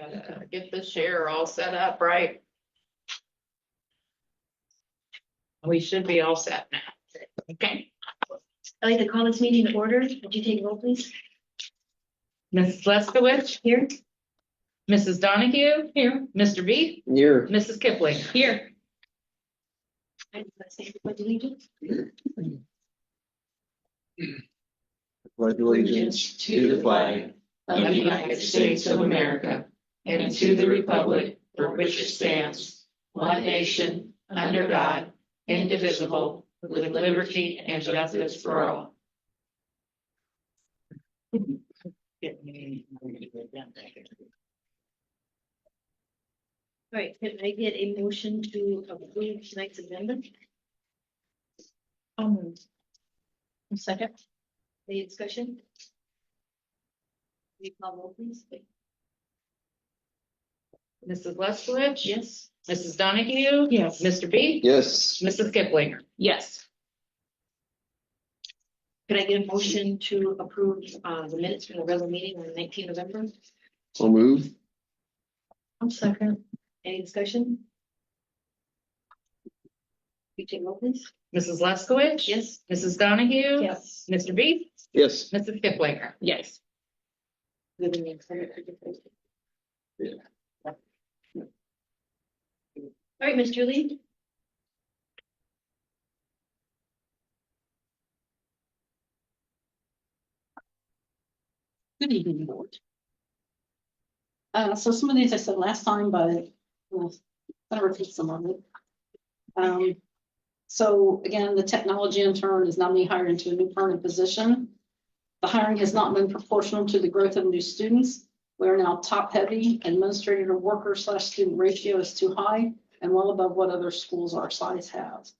gotta get the share all set up, right? We should be all set now. Okay. I'd like to call this meeting to order. Would you take a roll, please? Mrs. Leskowitz? Here. Mrs. Donahue? Here. Mr. B? Here. Mrs. Kipling? Here. I say the pledge of allegiance. Pledge allegiance to the flag Of the United States of America and to the republic for which it stands, one nation, under God, indivisible, with liberty and justice for all. All right, can I get a motion to approve tonight's agenda? Second. Any discussion? Will you call roll, please? Mrs. Leskowitz? Yes. Mrs. Donahue? Yes. Mr. B? Yes. Mrs. Kipling? Yes. Can I get a motion to approve the minutes from the regular meeting on the 19th November? I'll move. I'm second. Any discussion? You take roll, please. Mrs. Leskowitz? Yes. Mrs. Donahue? Yes. Mr. B? Yes. Mrs. Kipling? Yes. Good evening, sir. Yeah. All right, Ms. Julie. Good evening, board. So some of these I said last time, but I'll repeat some of it. So again, the technology intern is now being hired into a new permanent position. The hiring has not been proportional to the growth of new students. We are now top heavy. Administrator to worker / student ratio is too high and well above what other schools our size have.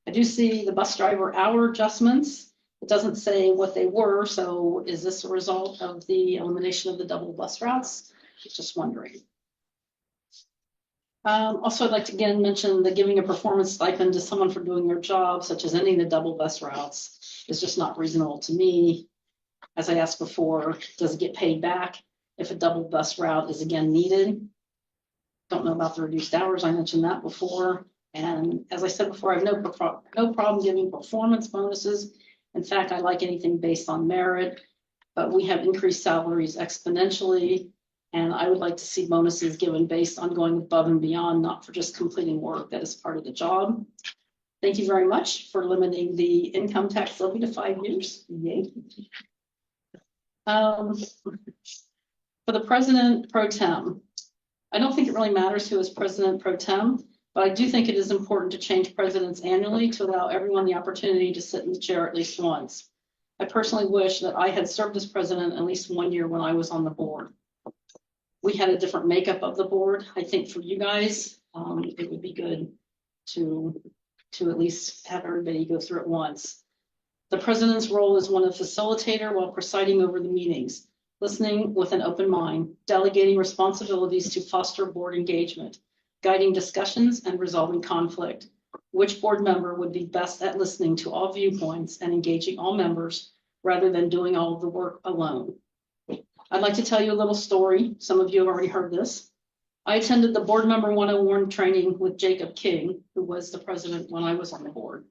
I do see the bus driver hour adjustments. It doesn't say what they were, so is this a result of the elimination of the double bus routes? Just wondering. Also, I'd like to again mention that giving a performance stipend to someone for doing their job, such as ending the double bus routes, is just not reasonable to me. As I asked before, does it get paid back if a double bus route is again needed? Don't know about the reduced hours. I mentioned that before. And as I said before, I have no problem giving performance bonuses. In fact, I like anything based on merit, but we have increased salaries exponentially. And I would like to see bonuses given based on going above and beyond, not for just completing work that is part of the job. Thank you very much for limiting the income tax levy to 5 years. Yay. For the president pro tem, I don't think it really matters who is president pro tem, but I do think it is important to change presidents annually to allow everyone the opportunity to sit in the chair at least once. I personally wish that I had served as president at least 1 year when I was on the board. We had a different makeup of the board. I think for you guys, it would be good to at least have everybody go through it once. The president's role is one of facilitator while presiding over the meetings, listening with an open mind, delegating responsibilities to foster board engagement, guiding discussions and resolving conflict. Which board member would be best at listening to all viewpoints and engaging all members rather than doing all of the work alone? I'd like to tell you a little story. Some of you have already heard this. I attended the Board Member 101 training with Jacob King, who was the president when I was on the board.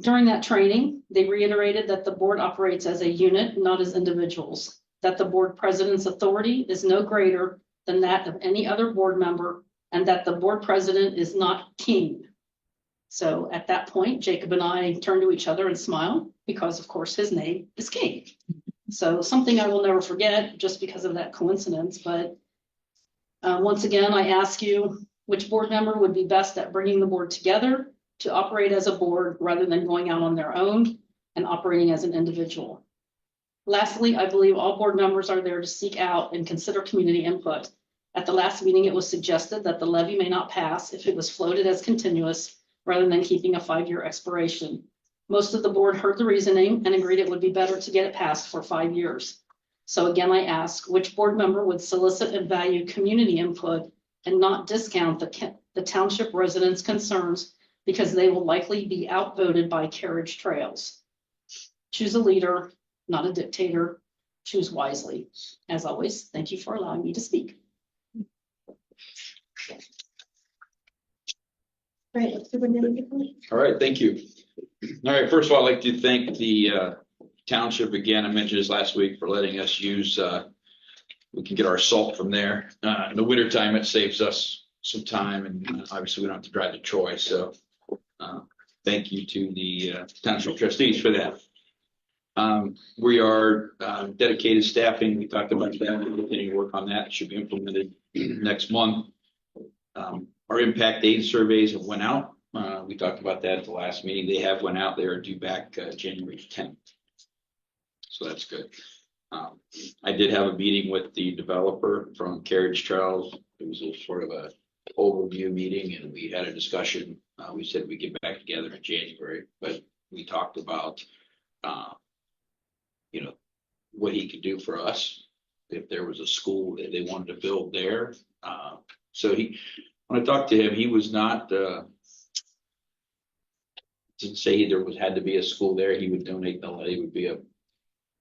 During that training, they reiterated that the board operates as a unit, not as individuals, that the board president's authority is no greater than that of any other board member, and that the board president is not king. So at that point, Jacob and I turned to each other and smiled because, of course, his name is King. So something I will never forget just because of that coincidence. But once again, I ask you, which board member would be best at bringing the board together to operate as a board rather than going out on their own and operating as an individual? Lastly, I believe all board members are there to seek out and consider community input. At the last meeting, it was suggested that the levy may not pass if it was floated as continuous rather than keeping a 5-year expiration. Most of the board heard the reasoning and agreed it would be better to get it passed for 5 years. So again, I ask, which board member would solicit and value community input and not discount the township residents' concerns because they will likely be outvoted by carriage trails? Choose a leader, not a dictator. choose wisely. As always, thank you for allowing me to speak. Right, Superintendent Nicholai? All right, thank you. All right, first of all, I'd like to thank the township again. I mentioned this last week for letting us use, we can get our salt from there. In the wintertime, it saves us some time and obviously we don't have to drive to Troy. So thank you to the township trustees for that. We are dedicated staffing. We talked about that. We're continuing to work on that. It should be implemented next month. Our impact aid surveys have went out. We talked about that at the last meeting. They have went out. They are due back January 10th. So that's good. I did have a meeting with the developer from Carriage Trails. It was a sort of a overview meeting and we had a discussion. We said we'd get back together in January, but we talked about, you know, what he could do for us if there was a school that they wanted to build there. So when I talked to him, he was not, didn't say there had to be a school there. He would donate the land. It would be a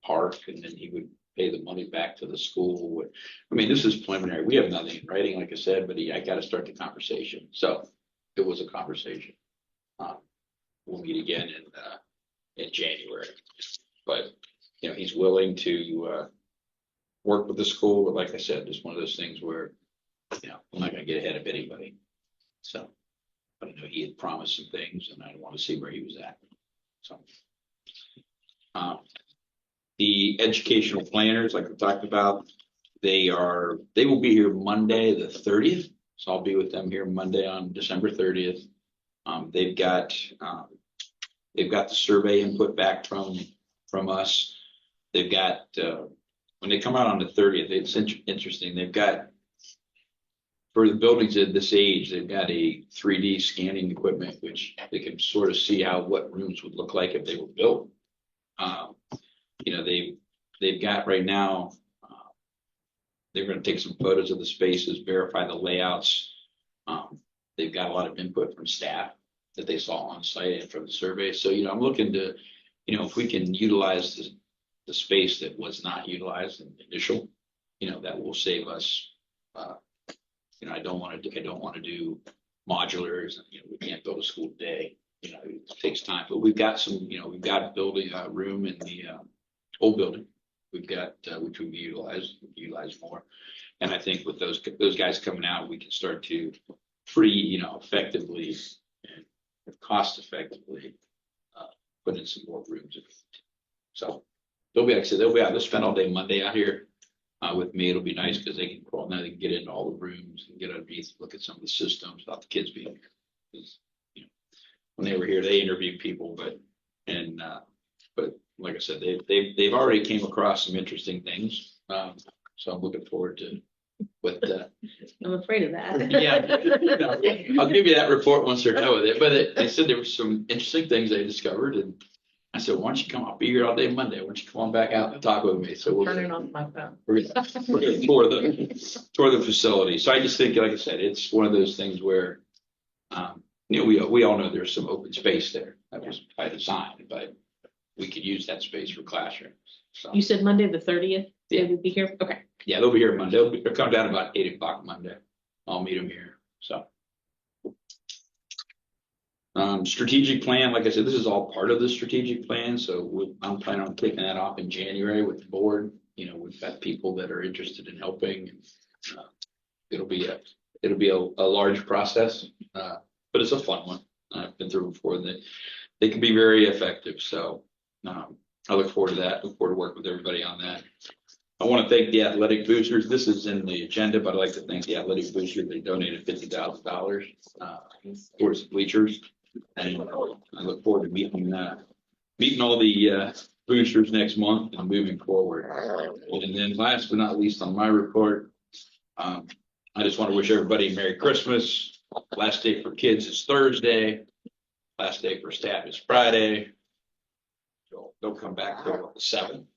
park and then he would pay the money back to the school. I mean, this is preliminary. We have nothing in writing, like I said, but I got to start the conversation. So it was a conversation. We'll meet again in January, but you know, he's willing to work with the school. But like I said, it's one of those things where, you know, I'm not going to get ahead of anybody. So, but I know he had promised some things and I want to see where he was at. So, the educational planners, like we talked about, they will be here Monday, the 30th. So I'll be with them here Monday on December 30th. They've got the survey input back from us. They've got, when they come out on the 30th, it's interesting. They've got, for the buildings at this age, they've got a 3D scanning equipment, which they can sort of see what rooms would look like if they were built. You know, they've got right now, they're going to take some photos of the spaces, verify the layouts. They've got a lot of input from staff that they saw on site and from the survey. So, you know, I'm looking to, you know, if we can utilize the space that was not utilized in the initial, you know, that will save us. You know, I don't want to do modulars. You know, we can't build a school today. You know, it takes time, but we've got some, you know, we've got building a room in the old building. We've got, which we've utilized more. And I think with those guys coming out, we can start to you know, effectively and cost effectively put in some more rooms. So like I said, they'll spend all day Monday out here with me. It'll be nice because they can crawl now. They can get into all the rooms and get underneath, look at some of the systems without the kids being here. You know, when they were here, they interviewed people, but like I said, they've already came across some interesting things. So I'm looking forward to what. I'm afraid of that. Yeah, I'll give you that report once they're done with it. But they said there were some interesting things they discovered, and I said, "Why don't you come? I'll be here all day Monday. Why don't you come on back out and talk with me?" So we'll Turning off my phone. we're gonna tour the facility. So I just think, like I said, it's one of those things where, you know, we all know there's some open space there that was by design, but we could use that space for classrooms. So You said Monday, the 30th? Yeah. They would be here? Okay. yeah, they'll be here Monday. They'll come down about 8 o'clock Monday. I'll meet them here. So. Strategic plan, like I said, this is all part of the strategic plan. So I'm planning on kicking that off in January with the board. You know, we've got people that are interested in helping. It'll be a large process, but it's a fun one. I've been through before, and they can be very effective. So I look forward to that. Look forward to working with everybody on that. I want to thank the athletic boosters. This is in the agenda, but I'd like to thank the athletic boosters. They donated $50,000 towards bleachers. And I look forward to meeting all the boosters next month and moving forward. And then last but not least on my report, I just want to wish everybody Merry Christmas. Last day for kids is Thursday. Last day for staff is Friday. So they'll come back till 7.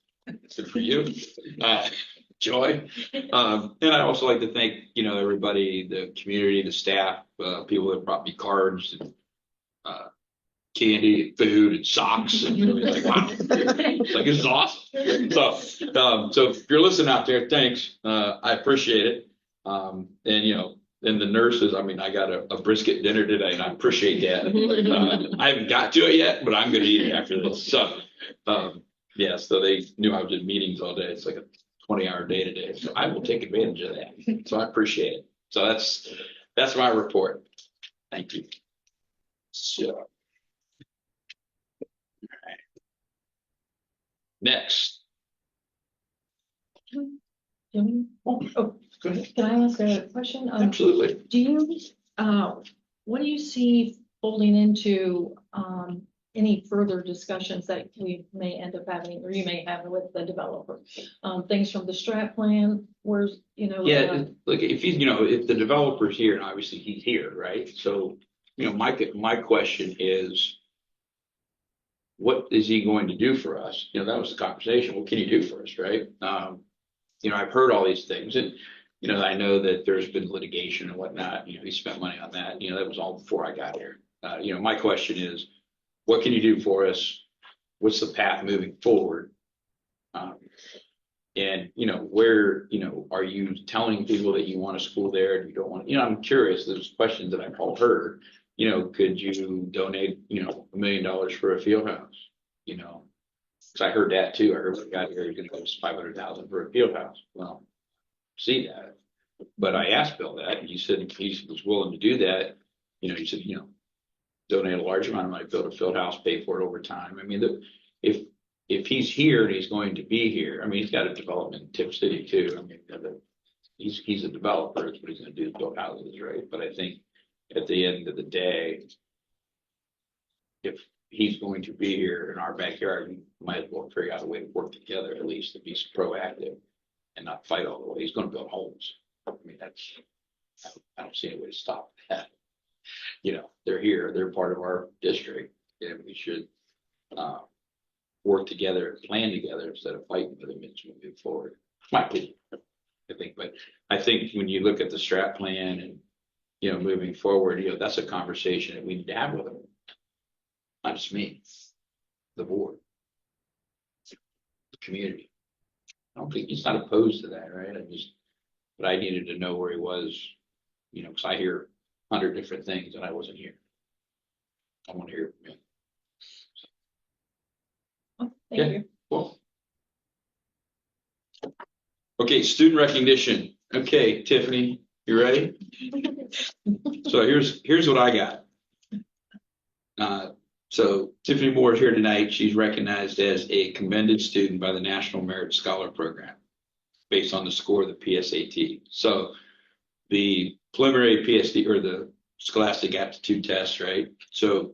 Good for you. Joy. And I also like to thank, you know, everybody, the community, the staff, people that brought me cards and candy, and food, and socks, and it was like, wow, it's like, this is awesome. So if you're listening out there, thanks, I appreciate it. And and the nurses, I mean, I got a brisket dinner today, and I appreciate that. I haven't got to it yet, but I'm going to eat it after this. So, yeah, so they knew I was in meetings all day. It's like a 20-hour day today, so I will take advantage of that. So I appreciate it. So that's my report. Thank you. So, next. Oh, Go ahead. can I ask a question? Absolutely. Do you, what do you see folding into, any further discussions that we may end up having, or you may have with the developer? Things from the strat plan, where's, Yeah, look, if he's, if the developer's here, and obviously he's here, right? So, my question is, what is he going to do for us? That was the conversation. What can you do for us, right? I've heard all these things, and I know that there's been litigation and whatnot. He spent money on that. That was all before I got here. My question is, what can you do for us? What's the path moving forward? And where are you telling people that you want a school there and you don't want? I'm curious. There's questions that I've all heard. Could you donate $1 million for a field house? Because I heard that too. I heard when I got here, you can post $500,000 for a field house. Well, see that. But I asked Bill that, and he said he was willing to do that. He said, donate a large amount of money, build a field house, pay for it over time. I mean, if he's here and he's going to be here, I mean, he's got a development in Tip City too. I mean, he's a developer. That's what he's going to do, is build houses, right? But I think at the end of the day, if he's going to be here in our backyard, we might as well figure out a way to work together, at least to be proactive and not fight all the way. He's going to build homes. I mean, I don't see any way to stop that. They're here, they're part of our district, and we should work together, plan together instead of fighting for them as we move forward. My opinion, I think. But I think when you look at the strat plan and moving forward, that's a conversation that we need to have with them. Not just me, the board, the community. I don't think he's not opposed to that, right? But I needed to know where he was, because I hear 100 different things and I wasn't here. I want to hear from him. thank you. Well. Okay, student recognition. Okay, Tiffany, you ready? So here's what I got. So Tiffany Moore is here tonight. She's recognized as a commended student by the National Merit Scholar Program based on the score of the PSAT. So the preliminary PSD, or the Scholastic Aptitude Test, right? So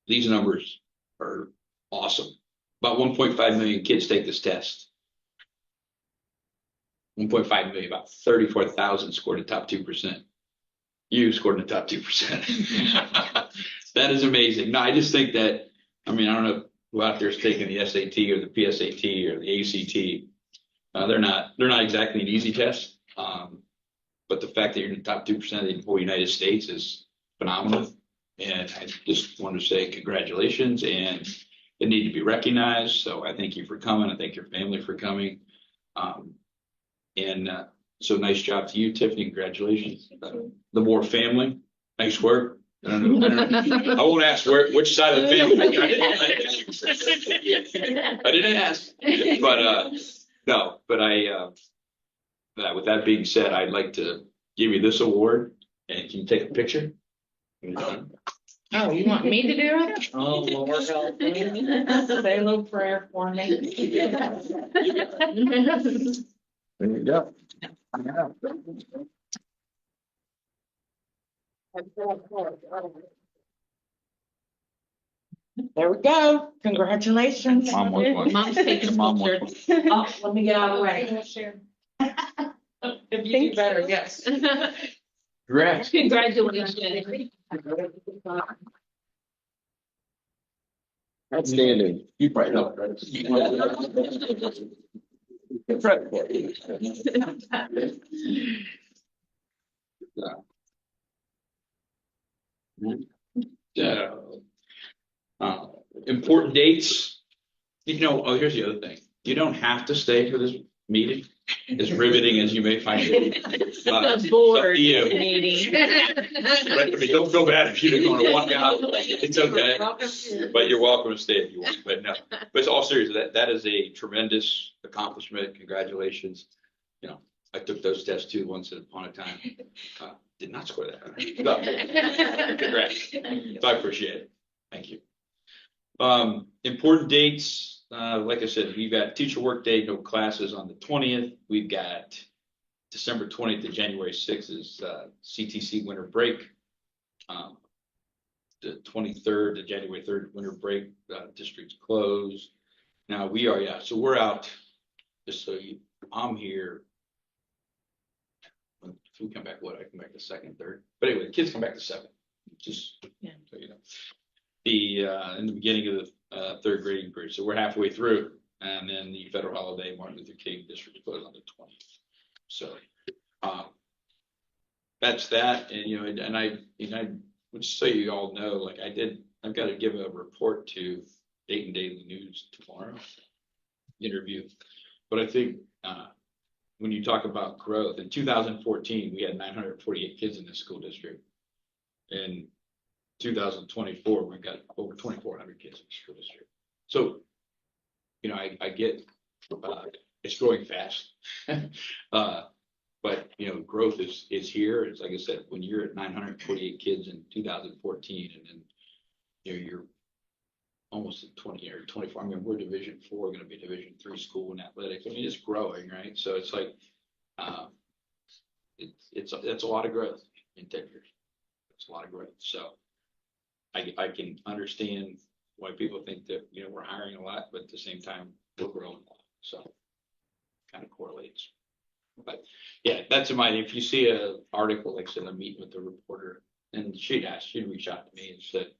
these numbers are awesome. About 1.5 million kids take this test. 1.5 million, about 34,000 scored in the top 2%. You scored in the top 2%. That is amazing. No, I just think that, I don't know who out there is taking the SAT or the PSAT or the ACT. They're not exactly an easy test. But the fact that you're in the top 2% of the whole United States is phenomenal. And I just want to say congratulations, and it need to be recognized. So I thank you for coming. I thank your family for coming. So nice job to you, Tiffany. Congratulations. The Moore family, nice work. I won't ask which side of the family. I didn't ask. But no. But with that being said, I'd like to give you this award, and can you take a picture? Oh, you want me to do it? Oh, Lord, help me. Say a little prayer for me. There you go. There we go. Congratulations. Mom wants one. Mom's taking a Mom picture. wants one. Oh, let me get out of the way. If you do better, yes. Congrats. Congratulations. Outstanding. You probably know. Yeah. important dates. You know, oh, here's the other thing. You don't have to stay for this meeting, as riveting as you may find it. The board you. meeting. Right, I mean, don't feel bad if you don't want to walk out. It's okay. But you're welcome to stay if you want. But no, but it's all serious. That is a tremendous accomplishment. Congratulations. You know, I took those tests too once upon a time. Did not score that high. So, congrats. So I appreciate it. Thank you. Important dates. Like I said, we've got teacher work day, no classes on the 20th. We've got December 20th to January 6th is CTC winter break. The 23rd to January 3rd winter break, district's closed. Now we are, yeah, so we're out, just so you, I'm here. When we come back, what, I come back the 2nd, 3rd, but anyway, the kids come back the 7th, just Yeah. so you know. In the beginning of the 3rd grading period, so we're halfway through, and then the federal holiday, Martin Luther King district closed on the 20th. So that's that, and you know, and I would just so you all know, like I've got to give a report to Dayton Daily News tomorrow, interview. But I think when you talk about growth, in 2014, we had 948 kids in this school district. In 2024, we got over 2,400 kids in the school district. So, you know, I get it's growing fast. But you know, growth is here. It's like I said, when you're at 948 kids in 2014, and then you know you're almost at 20 or 24. I mean, we're Division 4, going to be Division 3 school in athletics. I mean, it's growing, right? So it's like it's a lot of growth in 10 years. It's a lot of growth. So I can understand why people think that you know we're hiring a lot, but at the same time we're growing a lot. So kind of correlates. But yeah, that's in mind. If you see an article, like I said, I'm meeting with the reporter, and she'd reach out to me and said,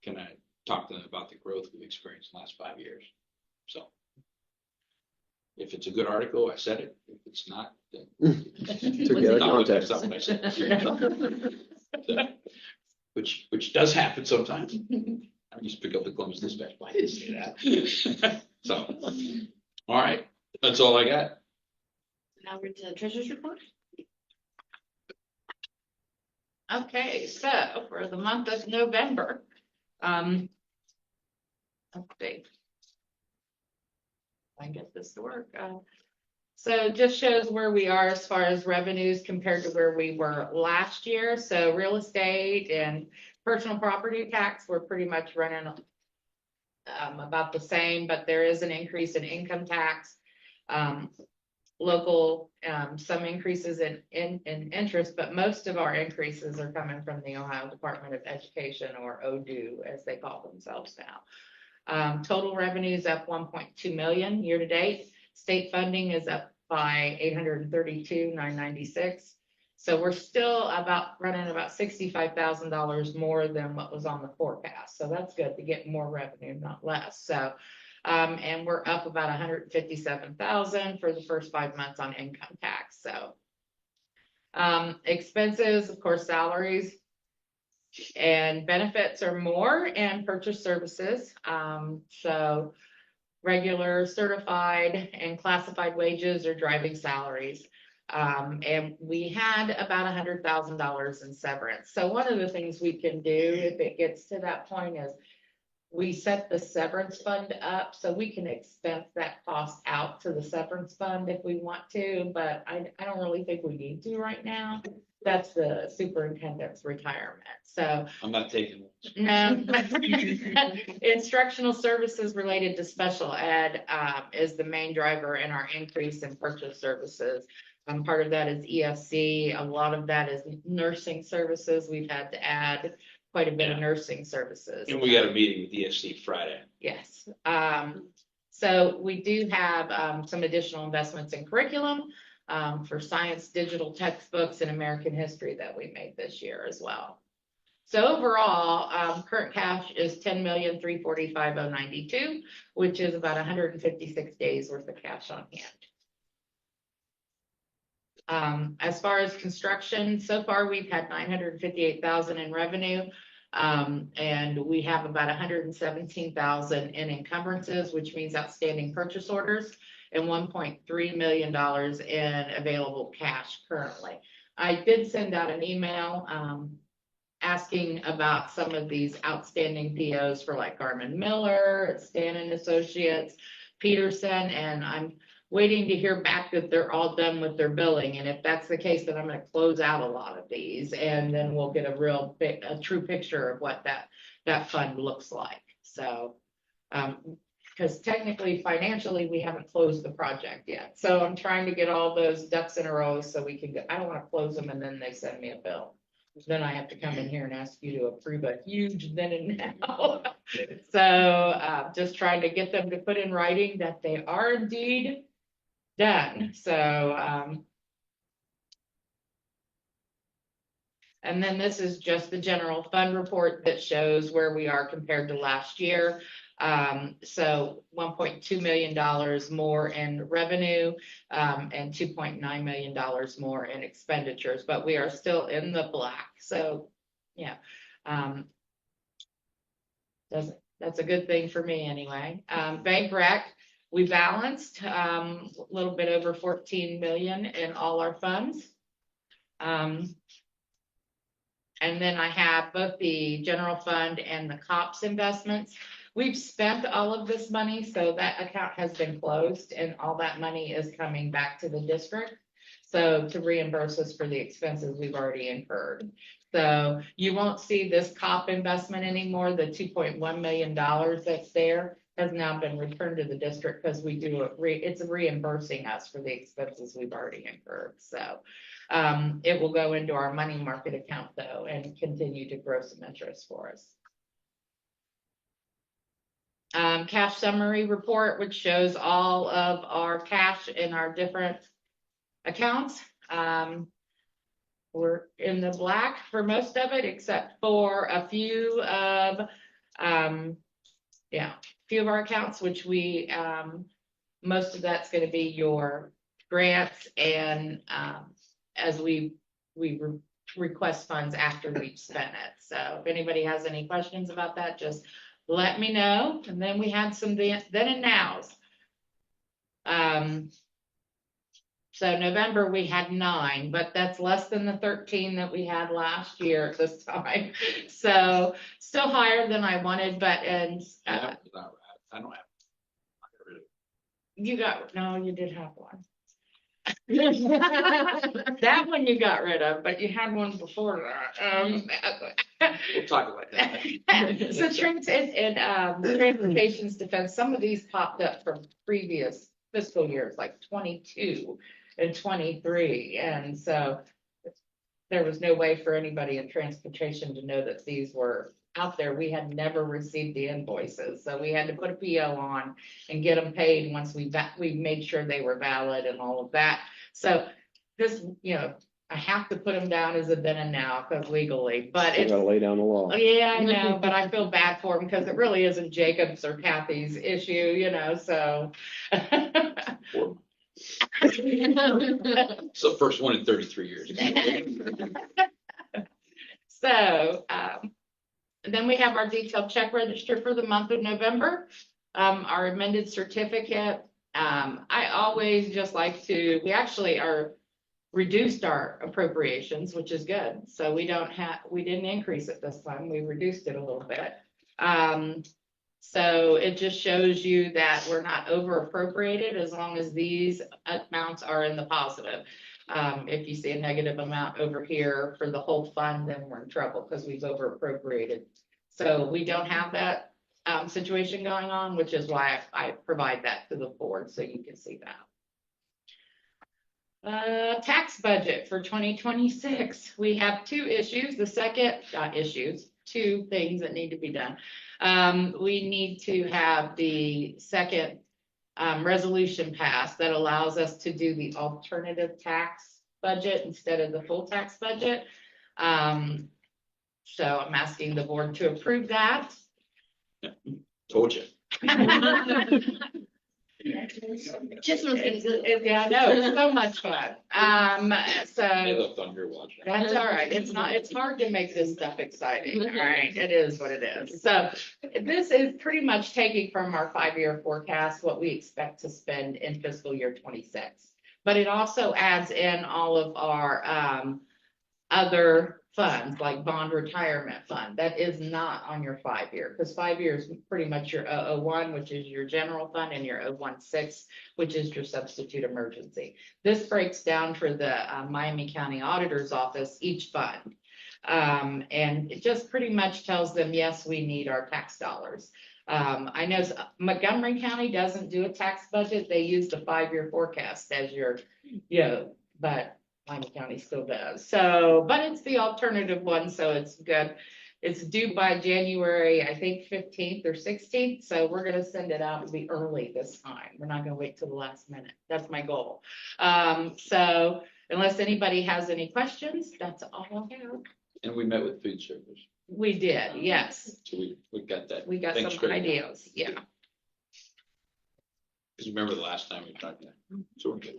can I talk to them about the growth we've experienced in the last 5 years? So if it's a good article, I said it. If it's not, then To get a context. Something I said. Which does happen sometimes. I used to pick up the Columbus Dispatch, but I didn't say that. So, all right, that's all I got. Now we're to the treasurer's report. Okay, so for the month of November, let's see. I get this to work. So it just shows where we are as far as revenues compared to where we were last year. So real estate and personal property tax, we're pretty much running about the same, but there is an increase in income tax. Local, some increases in interest, but most of our increases are coming from the Ohio Department of Education, or ODU as they call themselves now. Total revenues up 1.2 million year to date. State funding is up by 832,996. So we're still running about $65,000 more than what was on the forecast. So that's good to get more revenue, not less. So and we're up about 157,000 for the first 5 months on income tax. So expenses, of course, salaries and benefits are more, and purchase services. So regular, certified, and classified wages are driving salaries. And we had about $100,000 in severance. So one of the things we can do if it gets to that point is we set the severance fund up so we can expense that cost out to the severance fund if we want to, but I don't really think we need to right now. That's the superintendent's retirement. So I'm not taking it. no. Instructional services related to special ed is the main driver in our increase in purchase services. Part of that is EFC. A lot of that is nursing services. We've had to add quite a bit of nursing services. And we got a meeting with EFC Friday. Yes. So we do have some additional investments in curriculum for science, digital textbooks, and American history that we made this year as well. So overall, current cash is $10,345,092, which is about 156 days worth of cash on hand. As far as construction, so far we've had 958,000 in revenue. And we have about 117,000 in encumbrances, which means outstanding purchase orders, and $1.3 million in available cash currently. I did send out an email, asking about some of these outstanding POs for like Garmin Miller, Stan and Associates, Peterson, and I'm waiting to hear back that they're all done with their billing. And if that's the case, then I'm going to close out a lot of these, and then we'll get a true picture of what that fund looks like. So, because technically, financially, we haven't closed the project yet. So I'm trying to get all those ducks in a row so we can I don't want to close them and then they send me a bill. Then I have to come in here and ask you to approve a huge then and now. So just trying to get them to put in writing that they are indeed done. So, and then this is just the general fund report that shows where we are compared to last year. So $1.2 million more in revenue, and $2.9 million more in expenditures, but we are still in the black. So, yeah, that's a good thing for me anyway. Bank rec, we balanced a little bit over 14 million in all our funds. And then I have both the general fund and the COPS investments. We've spent all of this money, so that account has been closed and all that money is coming back to the district. So to reimburse us for the expenses we've already incurred. So you won't see this COP investment anymore. The $2.1 million that's there has now been returned to the district because we do it's reimbursing us for the expenses we've already incurred. So it will go into our money market account though and continue to grow some interest for us. Cash summary report, which shows all of our cash in our different accounts. We're in the black for most of it, except for a few of our accounts, which we most of that's going to be your grants and as we request funds after we've spent it. So if anybody has any questions about that, just let me know. And then we had some then and nows. So November we had 9, but that's less than the 13 that we had last year at this time. So still higher than I wanted, but I don't have. you did have one. That one you got rid of, but you had one before that. We'll talk about that. So transportation's defense, some of these popped up from previous fiscal years, like 22 and 23. And so there was no way for anybody in transportation to know that these were out there. We had never received the invoices. So we had to put a PO on and get them paid once we made sure they were valid and all of that. So this, I have to put them down as a then and now because legally, but You gotta lay down the law. yeah, I know, but I feel bad for them because it really isn't Jacob's or Kathy's issue, so. It's the first one in 33 years. So, then we have our detailed check register for the month of November, our amended certificate. I always just like we actually reduced our appropriations, which is good. So we didn't increase it this time. We reduced it a little bit. So it just shows you that we're not over appropriated as long as these amounts are in the positive. If you see a negative amount over here for the whole fund, then we're in trouble because we've over appropriated. So we don't have that situation going on, which is why I provide that to the board so you can see that. Tax budget for 2026. We have two issues. Two things that need to be done. We need to have the second resolution passed that allows us to do the alternative tax budget instead of the full tax budget. So I'm asking the board to approve that. Told you. Just yeah, I know, it's so much fun. They So left on your watch. that's all right. It's hard to make this stuff exciting. All right, it is what it is. So this is pretty much taking from our 5-year forecast, what we expect to spend in fiscal year 26. But it also adds in all of our, other funds like bond retirement fund that is not on your 5-year, because 5 years pretty much your 001, which is your general fund, and your 016, which is your substitute emergency. This breaks down for the Miami County Auditor's Office each fund. And it just pretty much tells them, yes, we need our tax dollars. I know Montgomery County doesn't do a tax budget. They use the 5-year forecast as your, but Miami County still does. So, but it's the alternative one, so it's good. It's due by January, I think 15th or 16th. So we're gonna send it out to be early this time. We're not gonna wait till the last minute. That's my goal. So unless anybody has any questions, that's all I have. And we met with food service. We did, yes. So we got that. We got thing some straightened out. ideas, yeah. Because remember the last time we talked about that. So we're good.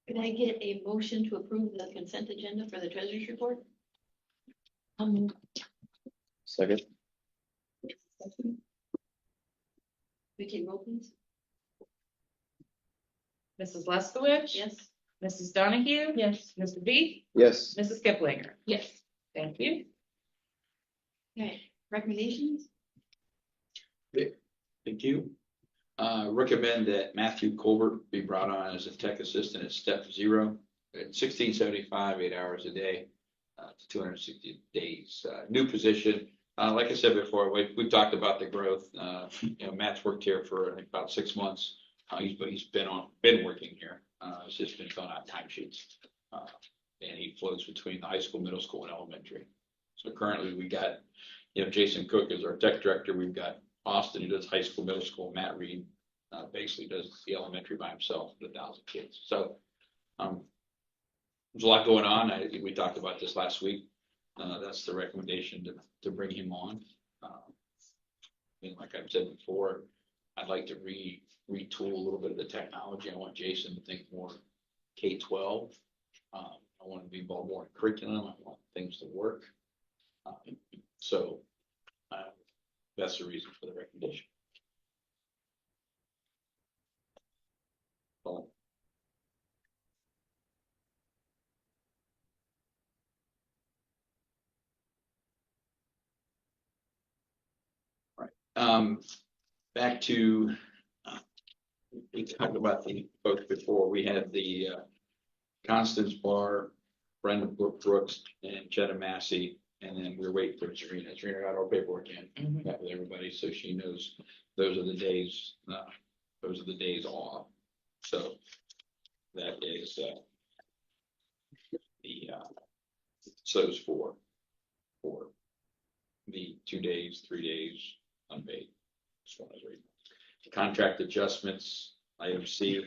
Could I get a motion to approve the consent agenda for the treasurer's report? Second. We take roll, please. Mrs. Leskowitz? Yes. Mrs. Donahue? Yes. Mr. B? Yes. Mrs. Kiplinger? Yes. Thank you. Okay, recommendations? Thank you. Recommend that Matthew Colbert be brought on as a tech assistant at step 0 at 1675, 8 hours a day, to 260 days. New position. Like I said before, we've talked about the growth. Matt's worked here for I think about 6 months. He's been working here. It's just been filling out timesheets. And he floats between the high school, middle school, and elementary. So currently we got, Jason Cook is our tech director. We've got Austin, who does high school, middle school. Matt Reed basically does the elementary by himself with 1,000 kids. So there's a lot going on. We talked about this last week. That's the recommendation to bring him on. Like I've said before, I'd like to retool a little bit of the technology. I want Jason to think more K-12. I want to be involved more in curriculum. I want things to work. So that's the reason for the recommendation. Well, back to, we talked about the folks before. We had the Constance Barr, Brenda Brooks, and Jetta Massey, and then we're waiting for Serena. Serena got our paperwork in, met with everybody, so she knows those are the days. Those are the days off. So that is so it's for the 2 days, 3 days unpaid. Just one I was reading. Contract adjustments, item C.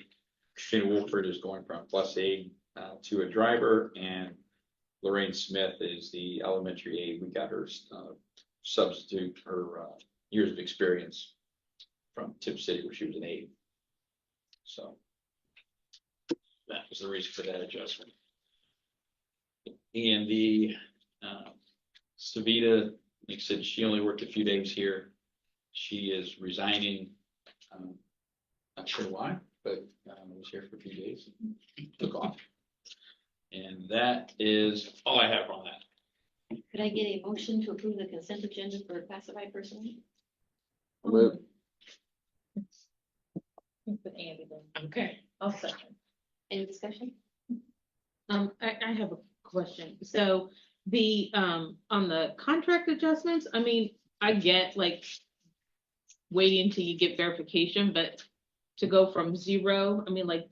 Christina Wolford is going from plus aide to a driver, and Lorraine Smith is the elementary aide. We got her substitute, her years of experience from Tip City, where she was an aide. So that was the reason for that adjustment. And the Savita, like I said, she only worked a few days here. She is resigning. Not sure why, but was here for a few days. Took off. And that is all I have on that. Could I get a motion to approve the consent agenda for classified personnel? Move. Put Andy then. Okay. I'll second. Any discussion? I have a question. So the, on the contract adjustments, I mean, I get like waiting until you get verification, but to go from 0, I mean, like,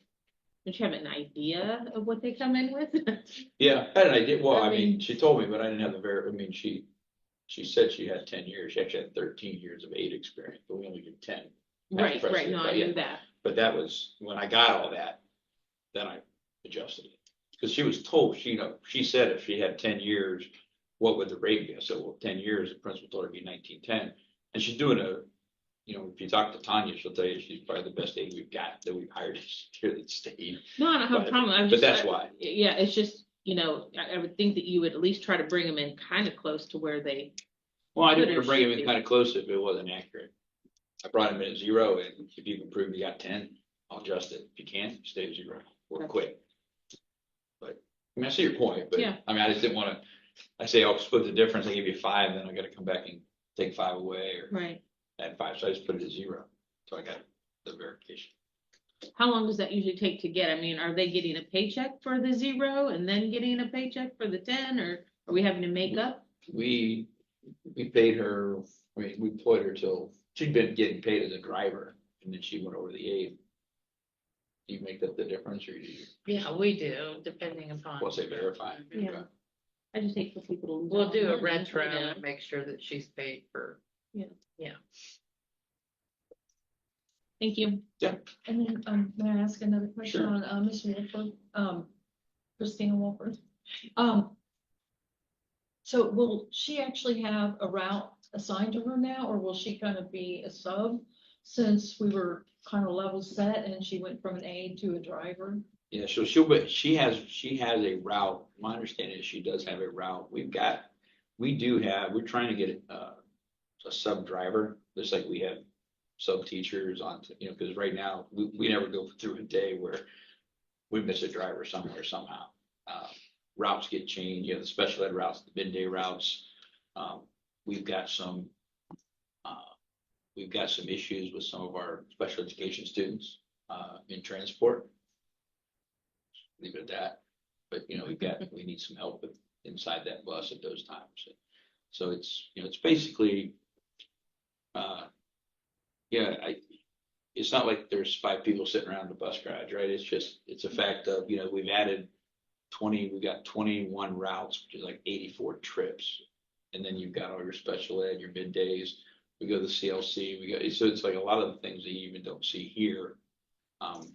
don't you have an idea of what they come in with? Yeah, I had an idea. Well, I I mean, mean- she told me, but I didn't have the I mean, she said she had 10 years. She actually had 13 years of aid experience, but we only did 10. Right, That's right, no, I yeah. knew that. But that was, when I got all that, then I adjusted it. Because she was told, she said if she had 10 years what would the rate be? I said, well, 10 years, the principal told her it'd be 1910. And she's doing if you talk to Tanya, she'll tell you she's probably the best aide we've got, that we've hired here that stayed. No, I don't have a But- problem. I'm But just, that's why. yeah, it's just, I would think that you would at least try to bring them in kind of close to where they, Well, I Could didn't or bring him should in be. kind of close if it wasn't accurate. I brought him in at 0, and if you can prove you got 10, I'll adjust it. If you can't, stay at 0 or Okay. quit. But, I mean, I see your point, but, Yeah. I mean, I just didn't wanna, I say I'll split the difference, I give you 5, then I gotta come back and take 5 away or right? add 5, so I just put it at 0. So I got the verification. How long does that usually take to get? I mean, are they getting a paycheck for the 0 and then getting a paycheck for the 10, or are we having to make up? We paid her, I mean, we employed her till, she'd been getting paid as a driver, and then she went over the aide. Do you make up the difference, or do you, Yeah, we do, depending upon. once they verify? Yeah. I just hate for people to. lose We'll out do on a money, retro you know? and make sure that she's paid for. Thank you. And then, may I ask another question Sure. on, Ms. Wolford, Christina Wolford? So will she actually have a route assigned to her now, or will she kind of be a sub? Since we were kind of level set and she went from an aide to a driver? Yeah, so she has a route. My understanding is she does have a route. We're trying to get a sub driver, just like we have sub teachers on, because right now, we never go through a day where we miss a driver somewhere somehow. Routes get changed, the special ed routes, the midday routes. We've got some issues with some of our special education students in transport. Leave it at that. But, we need some help inside that bus at those times. So it's, it's basically, it's not like there's 5 people sitting around the bus garage, right? It's a fact of, we've got 21 routes, which is like 84 trips. And then you've got all your special ed, your middays. We go to the CLC, so it's like a lot of the things that you even don't see here. And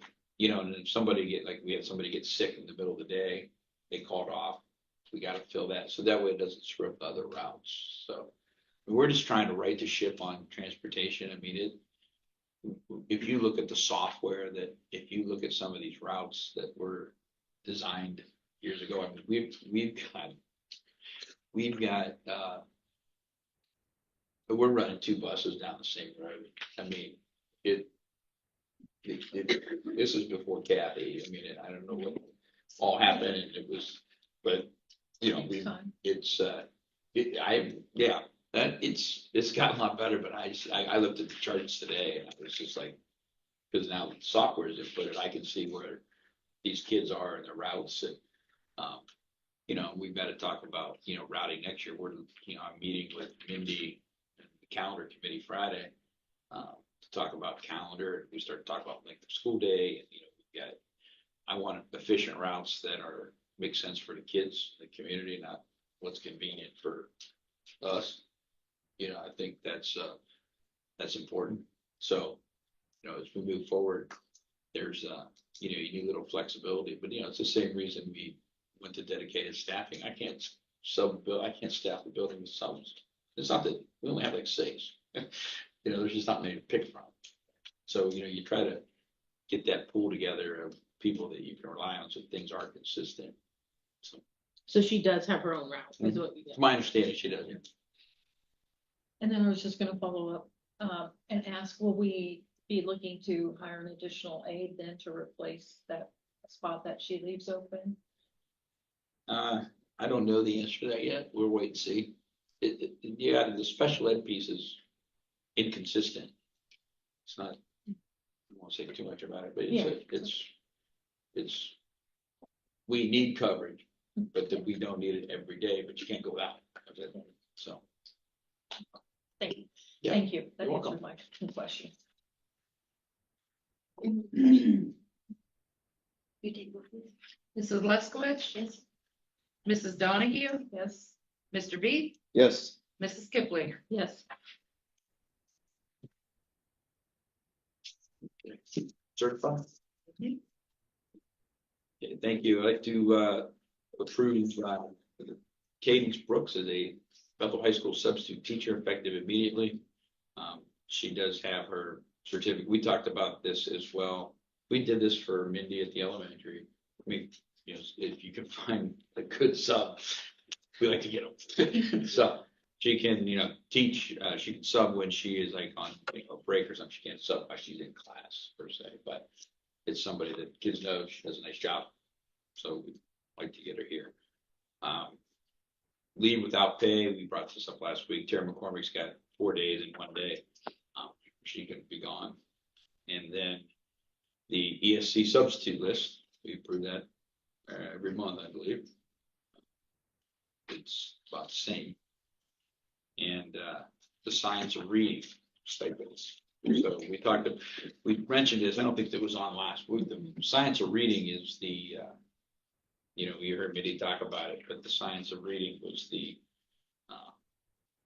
if we had somebody get sick in the middle of the day, they called off. We got to fill that. So that way it doesn't screw up the other routes. So we're just trying to right the ship on transportation. I mean, if you look at the software if you look at some of these routes that were designed years ago, I mean, we're running 2 buses down the same road. I mean, this is before Kathy. I mean, I don't know what all happened, and but Time. it's gotten a lot better. But I looked at the charts today, and I was just like, because now software is inputted, I can see where these kids are and their routes, and we've got to talk about routing next year. I'm meeting with Mindy and the calendar committee Friday. To talk about calendar. We start to talk about length of school day, and I want efficient routes that make sense for the kids, the community, not what's convenient for us. I think that's important. So, as we move forward, there's you need a little flexibility, but it's the same reason we went to dedicated staffing. I can't staff the building with subs. It's not that we only have like 6. There's just not many to pick from. So, you try to get that pool together of people that you can rely on so things are consistent. So she does have her own route, is what you It's get. my understanding she does. And then I was just gonna follow up, and ask, will we be looking to hire an additional aide then to replace that spot that she leaves open? I don't know the answer to that yet. We'll wait and see. The special ed piece is inconsistent. It's not, I won't say too much about it, but Yeah. it's, we need coverage, but that we don't need it every day, but you can't go out. So. Thank you. Yeah, Thank you. That you're answered welcome. my question. You take both of these? Mrs. Leskowitz? Yes. Mrs. Donahue? Yes. Mr. B? Yes. Mrs. Kiplinger? Yes. Certified? Okay, thank you. I'd like to approve Cadence Brooks is a Bethel High School substitute teacher effective immediately. She does have her certificate. We talked about this as well. We did this for Mindy at the elementary. I mean, you know, if you can find a good sub, we like to get them. So she can, you know, teach, she can sub when she is like on, you know, break or something. She can't sub while she's in class per se, but it's somebody that kids know. She does a nice job. So we like to get her here. Leave without pay. We brought this up last week. Tara McCormick's got 4 days and 1 day. She can be gone. And then the ESC substitute list, we approve that every month, I believe. It's about the same. And the science of reading stipends. So we mentioned this, I don't think that was on last week. The science of reading is the, you know, you heard Mitty talk about it, but the science of reading was the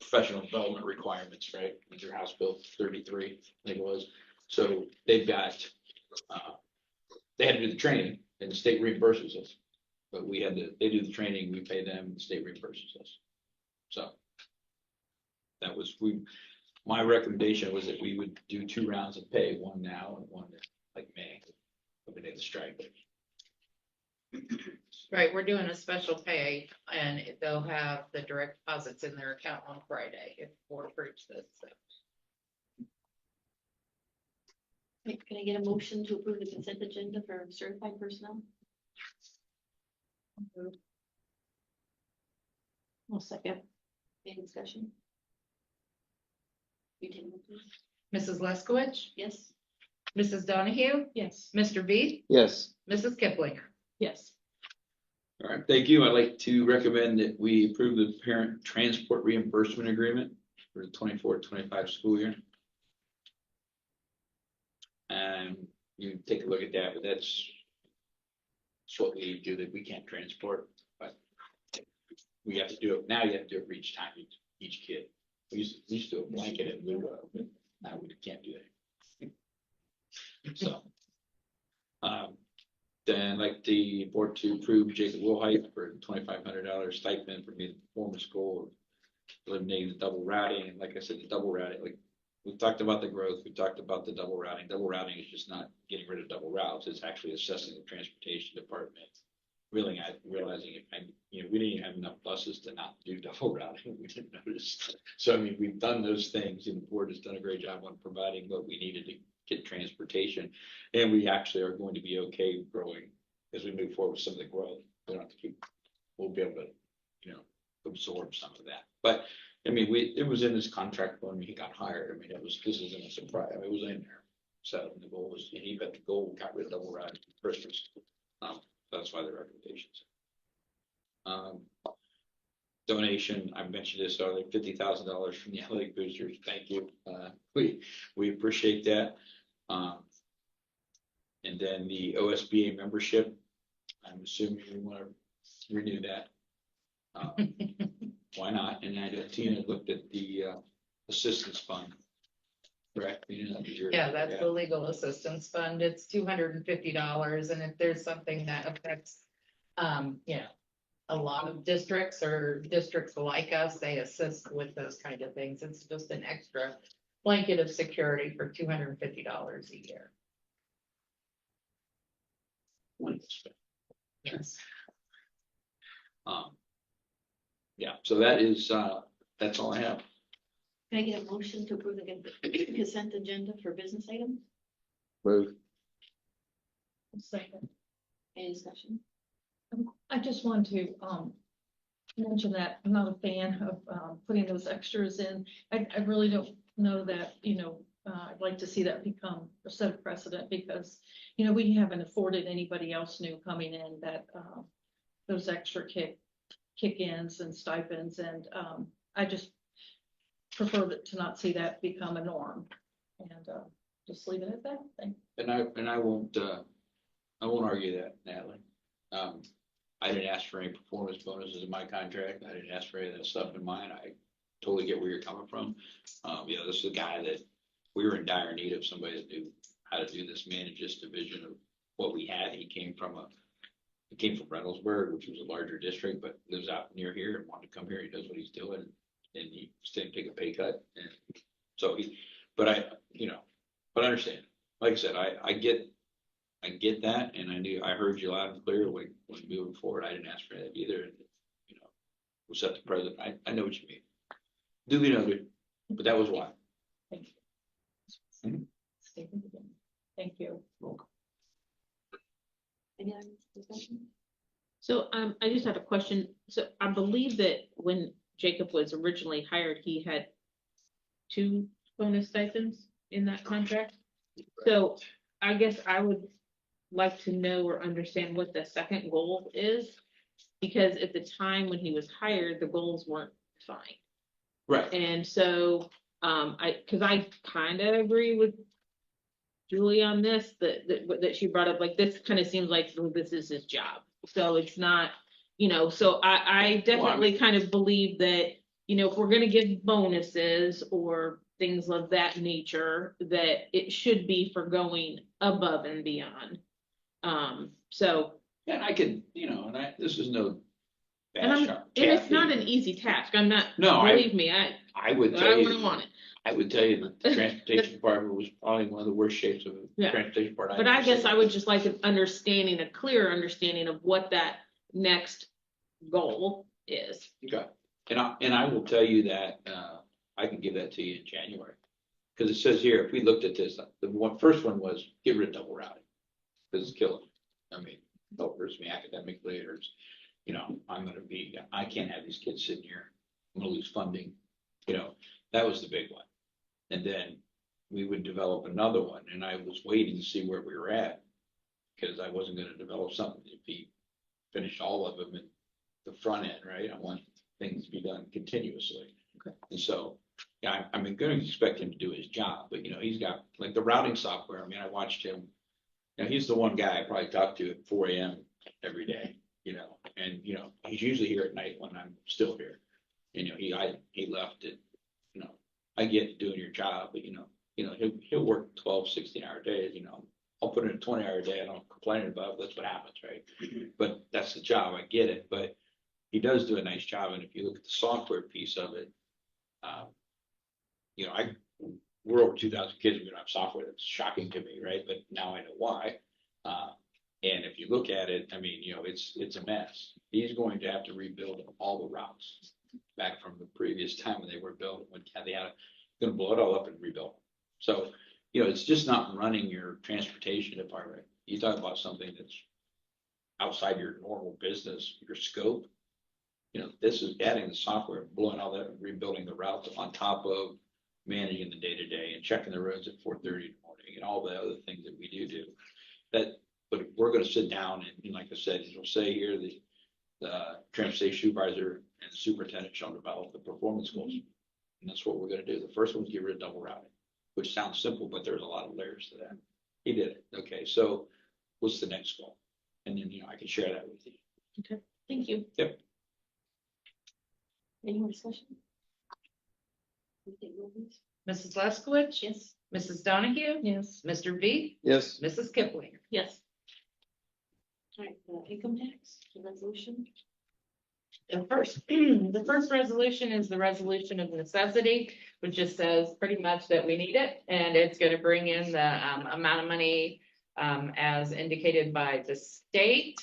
professional development requirements, right? With your House Bill 33, I think it was. So they've got, they had to do the training and the state reimburses us. But they do the training, we pay them, and the state reimburses us. So that was, my recommendation was that we would do 2 rounds of pay, one now and one like May, when they had the strike. Right, we're doing a special pay and they'll have the direct deposits in their account on Friday if the board approves this. So. Can I get a motion to approve the consent agenda for certified personnel? One second. Any discussion? You take it, please. Mrs. Leskowitz, Yes. Mrs. Donahue, Yes. Mr. B, Yes. Mrs. Kiplinger. Yes. All right, thank you. I'd like to recommend that we approve the parent transport reimbursement agreement for the 24-25 school year. And you take a look at that, but that's what we do, that we can't transport, but we have to do it. Now you have to do it for each time, each kid. We used to do a blanket and we now we can't do that. So, then I'd like the board to approve Jacob Wilhite for $2,500 stipend for being the performance goal, eliminating the double routing. And like I said, the double routing, like we've talked about the growth, we've talked about the double routing. Double routing is just not getting rid of double routes. It's actually assessing the transportation department. Really, realizing it, you know, we didn't even have enough buses to not do double routing. We didn't notice. So, I mean, we've done those things and the board has done a great job on providing what we needed to get transportation. And we actually are going to be okay growing as we move forward with some of the growth. We don't have to we'll be able to, you know, absorb some of that. But I mean, it was in his contract when he got hired. I mean, this isn't a surprise. I mean, it was in there. So the goal was, and he bet the goal got rid of double routing for Christmas. That's why the recommendations. Donation, I mentioned this earlier, $50,000 from the athletic boosters. Thank you. We appreciate that. And then the OSBA membership, I'm assuming we want to renew that. Why not? And I know Tina looked at the assistance fund. Correct? Yeah, that's the legal assistance fund. It's $250. And if there's something that affects, you know, a lot of districts or districts like us, they assist with those kind of things. It's just an extra blanket of security for $250 a year. Yes. Yeah, so that is, that's all I have. Can I get a motion to approve the consent agenda for business items? Move. Second. Any discussion? I just want to mention that I'm not a fan of putting those extras in. I really don't know that, you know, I'd like to see that become a set of precedent because, you know, we haven't afforded anybody else new coming in that those extra kick-ins and stipends. And I just prefer to not see that become a norm and just leave it at that. Thank you. And I won't argue that, Natalie. I didn't ask for any performance bonuses in my contract. I didn't ask for any of that stuff in mine. I totally get where you're coming from. You know, this is a guy that we were in dire need of somebody that knew how to do this, manage this division of what we had. He came from He came from Reynoldsburg, which was a larger district, but lives out near here and wanted to come here. He does what he's doing. And he still take a pay cut. And so but I understand. Like I said, I get that. And I heard you loud and clear when moving forward. I didn't ask for that either. And, was set the president. I know what you mean. Duly noted, but that was why. Thank you. Mhm. Thank you. Any other discussion? So, I just had a question. So I believe that when Jacob was originally hired, he had 2 bonus stipends in that contract. So I guess I would like to know or understand what the second goal is. Because at the time when he was hired, the goals weren't defined. Right. And so, cause I kind of agree with Julie on this, that she brought up, like, this kind of seems like this is his job. So it's not, so I definitely kind of believe that, if we're gonna give bonuses or things of that nature, that it should be for going above and beyond. So. And I could, this is no And bash. it's not an easy task. I'm not, No, believe me, I would I tell wouldn't you, want it. I would tell you that the transportation department was probably one of the worst shapes of the Yeah. transportation part. But I guess I would just like an understanding, a clear understanding of what that next goal is. Okay. And I will tell you that, I can give that to you in January. Cause it says here, if we looked at this, first one was get rid of double routing. Cause it's killing. I mean, it hurts me academically, or I can't have these kids sitting here. I'm gonna lose funding. That was the big one. And then we would develop another one, and I was waiting to see where we were at. Because I wasn't gonna develop something if he finished all of them at the front end, right? I want things to be done continuously. Okay. And so, yeah, I'm gonna expect him to do his job, but he's got like the routing software. I mean, I watched him. He's the one guy I probably talk to at 4 a.m. every day, and he's usually here at night when I'm still here. He left it, I get doing your job, but he'll work 12, 16-hour days, I'll put in a 20-hour day, I don't complain about it, that's what happens, right? But that's the job, I get it, but he does do a nice job, and if you look at the software piece of it, we're over 2,000 kids, we don't have software. That's shocking to me, right? But now I know why. And if you look at it, I mean, it's a mess. He's going to have to rebuild all the routes back from the previous time when they were built, when they had going to blow it all up and rebuild. So, it's just not running your transportation department. You talk about something that's outside your normal business, your scope. This is adding the software, blowing all that, and rebuilding the routes on top of managing the day-to-day and checking the roads at 4:30 in the morning and all the other things that we do. But we're going to sit down and like I said, it'll say here, the transportation supervisor and the superintendent shall develop the performance goals. And that's what we're going to do. The first one is get rid of double routing, which sounds simple, but there's a lot of layers to that. He did it. Okay. So what's the next goal? And then, I can share that with you. Okay, thank you. Yep. Any more discussion? Okay, roll please. Mrs. Leskowitz? Yes. Mrs. Donahue? Yes. Mr. B? Yes. Mrs. Kiplinger? Yes. All right, income tax, the resolution. The first resolution is the resolution of necessity, which just says pretty much that we need it, and it's gonna bring in the amount of money as indicated by the state,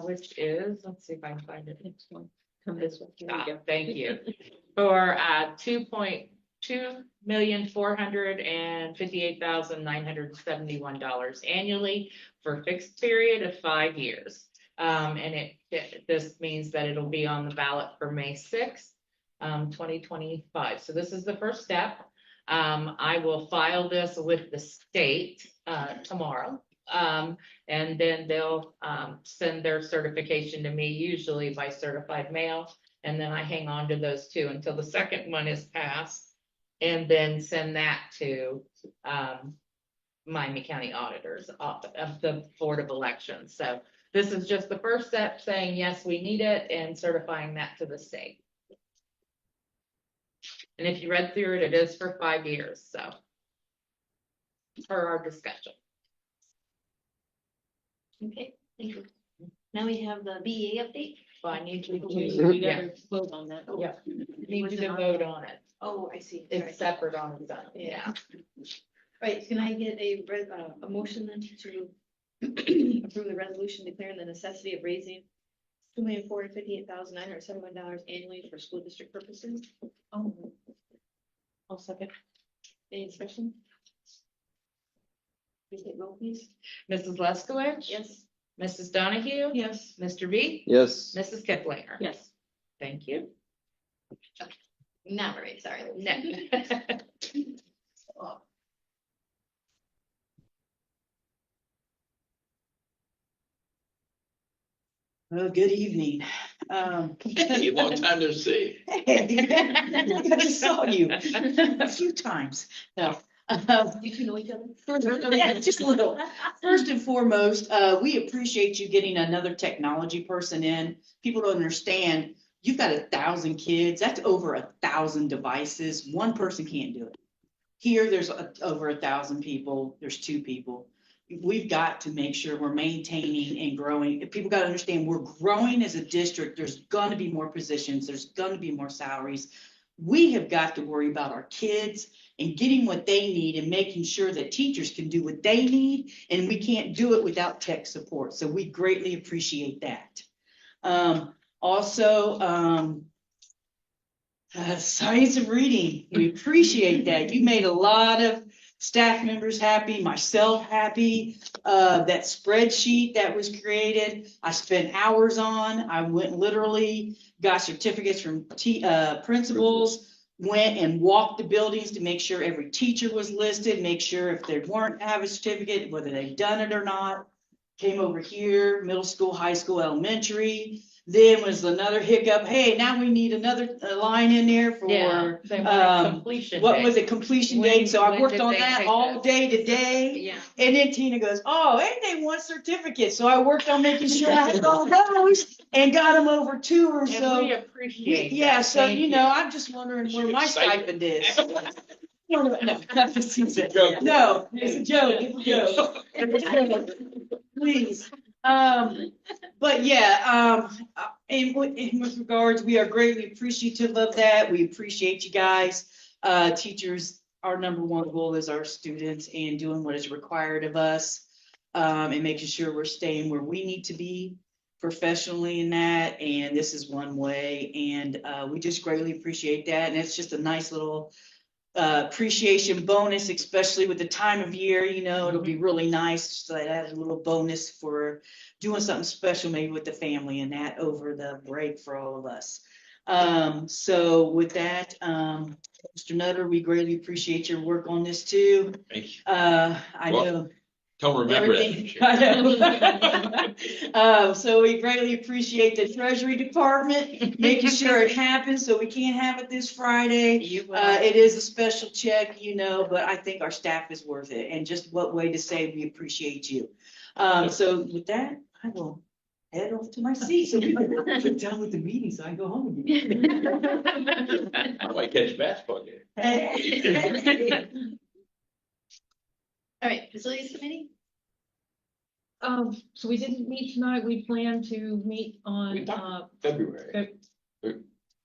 which is, let's see if I can find it. Next one. Come this way. Here we go. Thank you. For $2,258,971 annually for a fixed period of 5 years. And this means that it'll be on the ballot for May 6th, 2025. So this is the first step. I will file this with the state tomorrow. And then they'll send their certification to me, usually by certified mail. And then I hang on to those 2 until the second one is passed, and then send that to Miami County Auditors of the Board of Elections. So this is just the first step, saying, yes, we need it, and certifying that to the state. And if you read through it, it is for 5 years, so. Per our discussion. Okay, thank you. Now we have the BEA update. Well, I need you We to, yeah, gotta vote on that. yeah, need you to vote on it. Oh, I see. It's separate on its own, Yeah. Right, can I get a motion then to approve the resolution declaring the necessity of raising $2,458,971 annually for school district purposes? Oh, I'll second. Any discussion? Please take roll, please. Mrs. Leskowitz? Yes. Mrs. Donahue? yes. Mr. B? Yes. Mrs. Kiplinger? Yes. Thank you. Now, we're right, sorry. No. Oh, good evening. Hey, long time no see. I just saw you a few times. No. Do you know each other? Yeah, just a little. First and foremost, we appreciate you getting another technology person in. People don't understand, you've got 1,000 kids, that's over 1,000 devices. One person can't do it. Here, there's over 1,000 people, there's 2 people. We've got to make sure we're maintaining and growing. People got to understand we're growing as a district. There's going to be more positions. There's going to be more salaries. We have got to worry about our kids and getting what they need and making sure that teachers can do what they need. And we can't do it without tech support. So we greatly appreciate that. Science of reading. We appreciate that. You made a lot of staff members happy, myself happy. That spreadsheet that was created, I spent hours on. I went literally, got certificates from principals, went and walked the buildings to make sure every teacher was listed, make sure if they weren't have a certificate, whether they've done it or not. Came over here, middle school, high school, elementary. Then was another hiccup. Hey, now we need another line in there for They want a completion what date. was it, completion When- date? So I when worked did on they that take all those? day today. Yeah. And then Tina goes, oh, and they want certificates. So I worked on making sure I had all those and got them over to her. And So we appreciate that. yeah, so Thank you know, I'm just wondering where my stipend is. No, no, it's a Joke. No, it's a joke. It's a joke. Please. But yeah, and with regards, we are greatly appreciative of that. We appreciate you guys. Teachers, our number one goal is our students and doing what is required of us. And making sure we're staying where we need to be professionally in that. And this is one way. And we just greatly appreciate that. And it's just a nice little appreciation bonus, especially with the time of year, you know, it'll be really nice. So that adds a little bonus for doing something special, maybe with the family and that over the break for all of us. So with that, Mr. Nutter, we greatly appreciate your work on this too. Thank you. I Well, know. Don't remember Everything. that. So we greatly appreciate the Treasury Department making sure it happens, so we can't have it this Friday. You will. It is a special check, you know, but I think our staff is worth it, and just what way to say we appreciate you. So with that, I will head off to my seat, so we can get done with the meeting, so I can go home again. I might catch a basketball game. All right, facilities committee? So we didn't meet tonight. We plan to meet We on, talked February.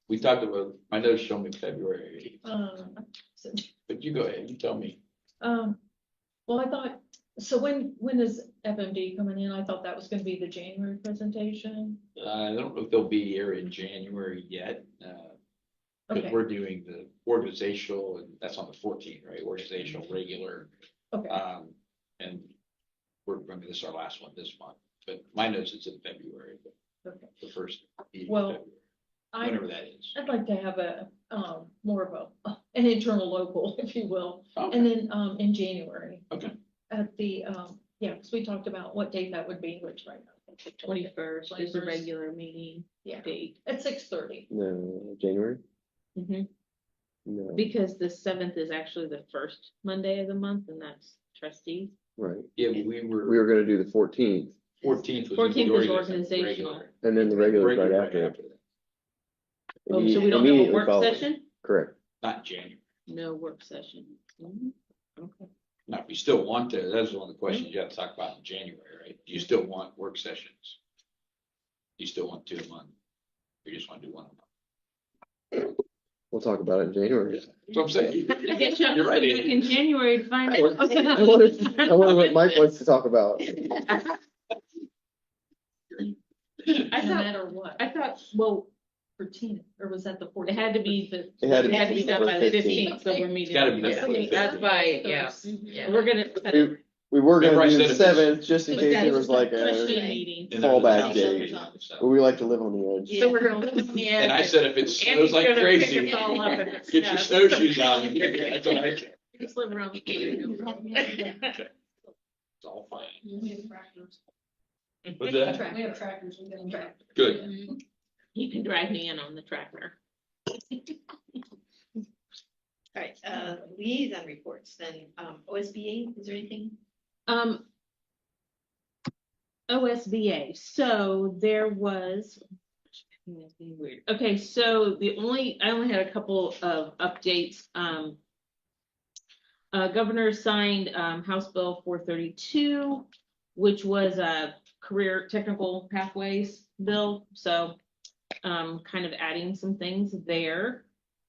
We talked about, my notes show me February, but you go ahead, you tell me. well, I thought, so when is FMD coming in? I thought that was gonna be the January presentation. I don't know if they'll be here in January yet, because Okay, we're doing the organizational, and that's on the 14th, right? Organizational, regular. okay, And this is our last one this month, but my notes is in February, okay. the first meeting Well, in February, whenever that is. I'd like to have a, more of an internal local, if you will, Okay. and then, in January. Okay. At the, yeah, because we talked about what date that would be, which right now. 21st is the 21st. regular meeting Yeah, date. at 6:30. No, January? Mhm. No, Because the 7th is actually the first Monday of the month, and that's trustees. right. Yeah, but we We were, were gonna do the 14th 14th was. 14th is the organizational. regular. and then the regular right Regular after it. that. Oh, so we don't have a Immediately work following. session? Correct. Not January. No work session. Mhm. Okay. Now, if you still want to, that's one of the questions you have to talk about in January, right? Do you still want work sessions? You still want 2 a month? Or you just want to do 1 a month? We'll talk about it in January. That's what I'm saying. I guess you'll have You're to right, come back Andy. in January to find I out. wonder what Mike wants to talk about. I No thought, matter what, I thought, well, for Tina, or was that the it 14th? had to be It had it had to be done by the 15th, so we're meeting. It's gotta be done by the That's 15th. why, yeah. We're gonna. We were Remember I gonna do said the if it's- 7th, just in case there was like Especially a, meeting. And there was a Fallback council date. meeting on the 7th. but we like to live on the edge. So we're gonna live in the end. And I said, if it snows Andy's like gonna pick crazy, us all up if it get your snows. snowshoes on. That's what I said. Just live around the corner. It's all fine. We have tractors. What's that? We have tractors, we can track. Good. You can drive me in on the tractor. All right, liaison reports, then, OSBA, is there anything? OSBA, so there was. It's being weird. Okay, so I only had a couple of updates. Governor signed, House Bill 432, which was a career technical pathways bill, so, kind of adding some things there.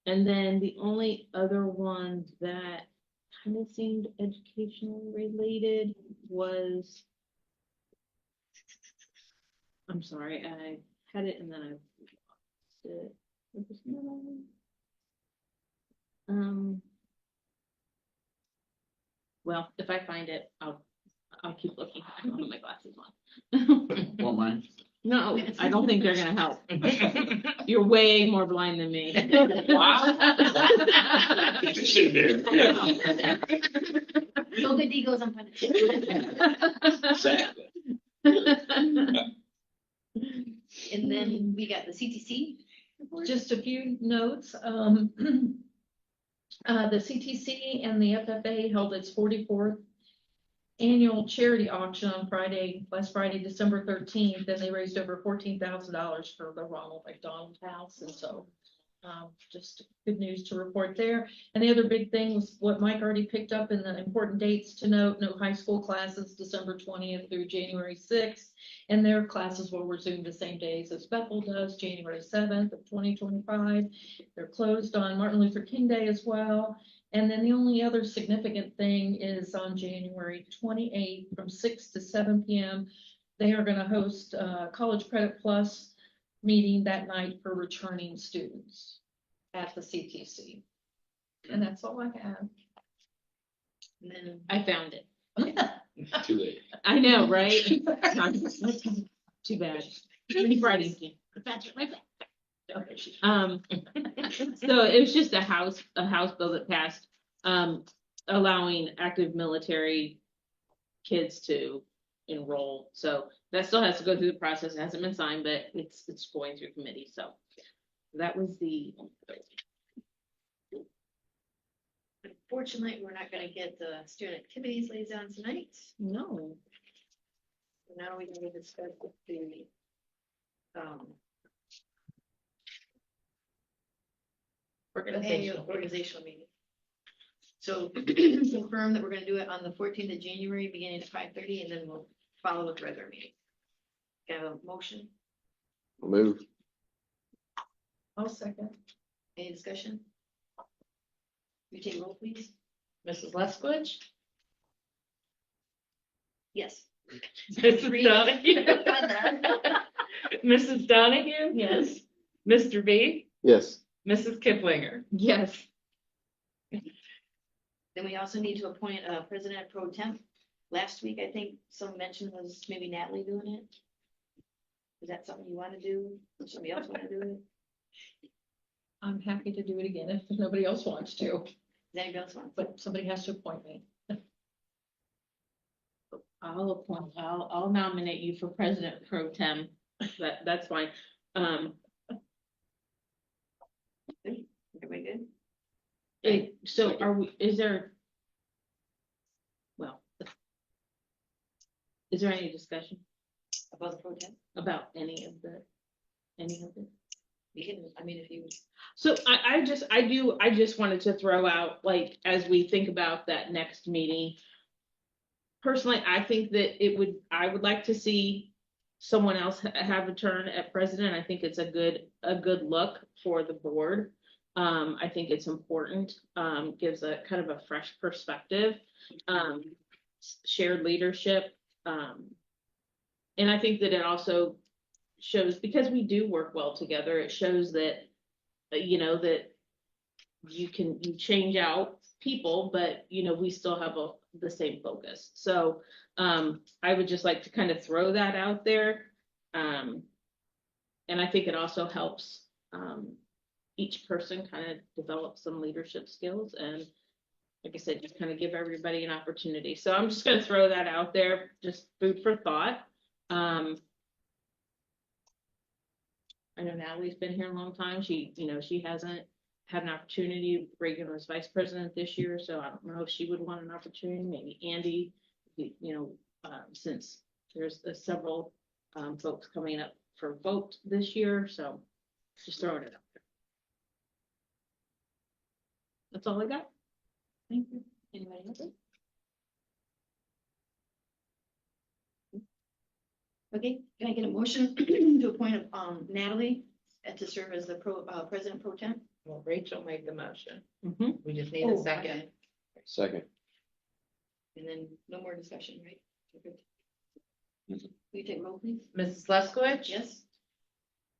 And then the only other one that kind of seemed educational related was, I'm sorry, I had it and then I lost it. Well, if I find it, I'll keep looking. I don't have my glasses on. Won't mind. No, I don't think they're gonna help. You're way more blind than me. No good deed goes unpunished. Exactly. And then we got the CTC report. Just a few notes, the CTC and the FFA held its 44th annual charity auction on last Friday, December 13th, and they raised over $14,000 for the Ronald McDonald House, and so just good news to report there. And the other big thing was what Mike already picked up in the important dates to note: no high school classes December 20th through January 6th, and their classes will resume the same days as Bethel does, January 7th of 2025. They're closed on Martin Luther King Day as well. And then the only other significant thing is on January 28th from 6 to 7 p.m. They are going to host a College Credit Plus meeting that night for returning students at the CTC. And that's all I have. And then I found it. Too late. I know, right? Too bad. Friday. So it was just a house bill that passed, allowing active military kids to enroll. So that still has to go through the process. It hasn't been signed, but it's going through committee. So that was the. unfortunately, we're not gonna get the student activities liaison tonight. No. So now we can discuss the annual organizational meeting. So confirm that we're gonna do it on the 14th of January, beginning at 5:30, and then we'll follow with regular meeting. Got a motion? Move. I'll second. Any discussion? You take roll, please. Mrs. Leskowitz? Yes. Mrs. Donahue? Mrs. Donahue? Yes. Mr. B? Yes. Mrs. Kiplinger? Yes. Then we also need to appoint a president pro temp. Last week, I think some mention was maybe Natalie doing it. Is that something you want to do? Or somebody else want to do it? I'm happy to do it again if nobody else wants to, Does anybody else want? but somebody has to appoint me. I'll nominate you for president pro tem. That's fine. Everybody good? So is there? Well. Is there any discussion About the pro temp? about any of it? We can, I mean, if you. So I just wanted to throw out, like, as we think about that next meeting. Personally, I think that I would like to see someone else have a turn at president. I think it's a good look for the board. I think it's important, gives a kind of a fresh perspective, shared leadership. And I think that it also shows, because we do work well together, it shows that, that you change out people, but we still have the same focus. So I would just like to kind of throw that out there. And I think it also helps each person kind of develop some leadership skills, and like I said, just kind of give everybody an opportunity. So I'm just going to throw that out there, just food for thought. I know Natalie's been here a long time. She hasn't had an opportunity. Reagan was vice president this year, so I don't know if she would want an opportunity. Maybe Andy, since there's several folks coming up for vote this year, so just throwing it out there. That's all I got. Thank you. Anybody else? Okay, can I get a motion to appoint Natalie to serve as the president pro temp? Well, Rachel made the motion. Mhm. We just need a second. Okay. Second. And then no more discussion, right? We're good. Mhm. Will you take roll, please? Mrs. Leskowitz? Yes.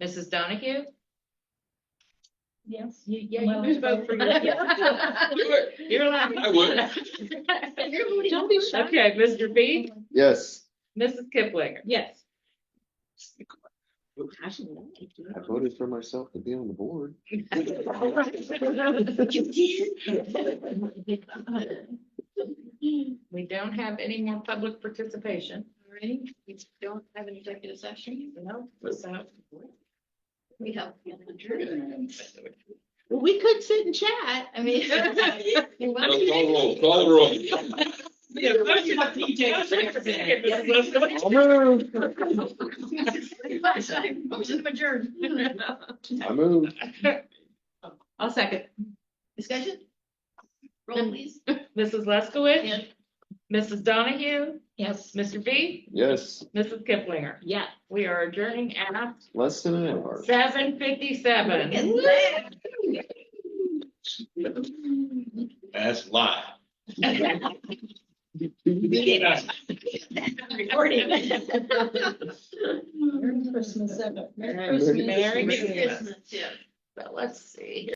Mrs. Donahue? Yes. Yeah, Well, you can vote for You're allowed. I would. Don't be shy. Okay, Mr. B? Yes, Mrs. Kiplinger? Yes. I voted for myself to be on the board. We don't have any more public participation. All righty, we don't have an executive session. No, so. We have. adjourned. Well, we could sit and chat. I mean. Call the roll. I'll move. Motion adjourned. I move. I'll second. Discussion? Roll, please. Mrs. Leskowitz? Yes. Mrs. Donahue? Yes. Mr. B? Yes, Mrs. Kiplinger? Yeah. We are adjourning at less than an hour. 7:57. That's live. Recording. Merry Christmas, Evan. Merry Merry Christmas. Merry Merry Christmas. Christmas, yeah. But let's see.